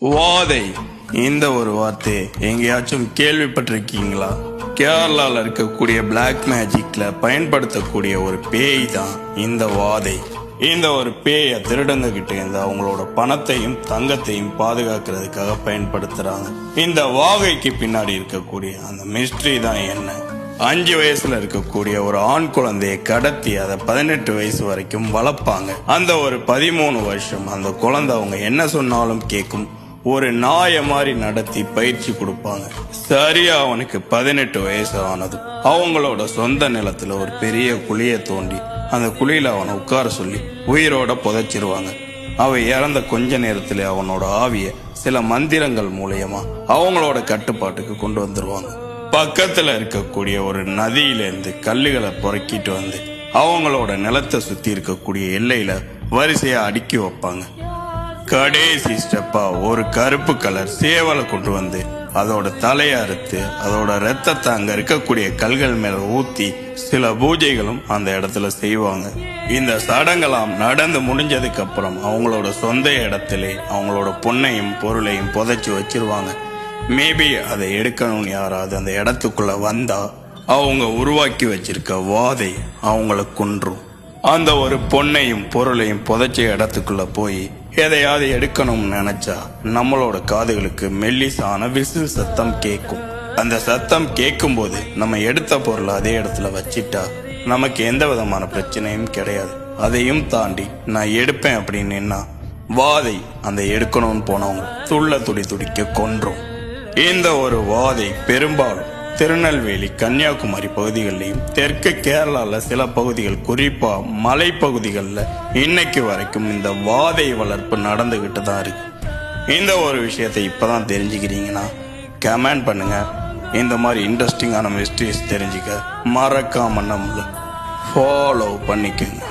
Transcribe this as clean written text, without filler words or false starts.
வாதை இந்த ஒரு வார்த்தை எங்கேயாச்சும் கேள்விப்பட்டிருக்கீங்களா? கேரளால இருக்கக்கூடிய பிளாக் மேஜிக்ல பயன்படுத்தக்கூடிய ஒரு பேய் தான் இந்த வாதை. இந்த ஒரு பேயை திருடங்க கிட்ட இருந்து அவங்களோட பணத்தையும் தங்கத்தையும் பாதுகாக்கிறதுக்காக பயன்படுத்துறாங்க. இந்த வாகைக்கு பின்னாடி இருக்கக்கூடிய அந்த மிஸ்ட்ரி தான் என்ன? 5 வயசுல இருக்கக்கூடிய ஒரு ஆண் குழந்தையை கடத்தி அதை 18 வயசு வரைக்கும் வளர்ப்பாங்க. அந்த ஒரு 13 வருஷம் அந்த குழந்தை அவங்க என்ன சொன்னாலும் கேட்கும். ஒரு நாய மாதிரி நடத்தி பயிற்சி கொடுப்பாங்க. சரியா அவனுக்கு 18 வயசு ஆனது அவங்களோட சொந்த நிலத்துல ஒரு பெரிய குழியை தோண்டி அந்த குழியில அவனை உட்கார சொல்லி உயிரோட புதைச்சிருவாங்க. அவன் இறந்த கொஞ்ச நேரத்துல அவனோட ஆவிய சில மந்திரங்கள் மூலியமா அவங்களோட கட்டுப்பாட்டுக்கு கொண்டு வந்துருவாங்க. பக்கத்துல இருக்கக்கூடிய ஒரு நதியில இருந்து கல்லுகளை பொறுக்கிட்டு வந்து அவங்களோட நிலத்தை சுத்தி இருக்கக்கூடிய எல்லையில வரிசையா அடுக்கி வைப்பாங்க. கடைசி ஸ்டெப்பா ஒரு கருப்பு கலர் சேவலை கொண்டு வந்து அதோட தலையை அறுத்து அதோட ரத்தத்தை அங்க இருக்கக்கூடிய கல்கள் மேல ஊத்தி சில பூஜைகளும் அந்த இடத்துல செய்வாங்க. இந்த சடங்கெல்லாம் நடந்து முடிஞ்சதுக்கு அப்புறம் அவங்களோட சொந்த இடத்திலே அவங்களோட பொண்ணையும் பொருளையும் புதைச்சு வச்சிருவாங்க. மேபி அதை எடுக்கணும்னு யாராவது அந்த இடத்துக்குள்ள வந்தா அவங்க உருவாக்கி வச்சிருக்க வாதை அவங்கள கொன்றும். அந்த ஒரு பொண்ணையும் பொருளையும் புதைச்ச இடத்துக்குள்ள போய் எதையாவது எடுக்கணும்னு நினைச்சா நம்மளோட காதுகளுக்கு மெல்லிசான விசில் சத்தம் கேட்கும். அந்த சத்தம் கேட்கும் போது நம்ம எடுத்த பொருளை அதே இடத்துல வச்சிட்டா நமக்கு எந்த விதமான பிரச்சனையும் கிடையாது. அதையும் தாண்டி நான் எடுப்பேன் அப்படின்னு வாதை அந்த எடுக்கணும்னு போனவங்க துள்ள துடிக்க கொன்றும். இந்த ஒரு வாதை பெரும்பாலும் திருநெல்வேலி கன்னியாகுமரி பகுதிகளிலும் தெற்கு கேரளால சில பகுதிகள் குறிப்பா மலை பகுதிகளில் இன்னைக்கு வரைக்கும் இந்த வாதை வளர்ப்பு நடந்துகிட்டு தான் இருக்கு. இந்த ஒரு விஷயத்தை இப்பதான் தெரிஞ்சுக்கிறீங்கன்னா கமெண்ட் பண்ணுங்க. இந்த மாதிரி இன்ட்ரெஸ்டிங்கான மிஸ்ட்ரீஸ் தெரிஞ்சுக்க மறக்காம நம்மள ஃபாலோ பண்ணிக்கோங்க.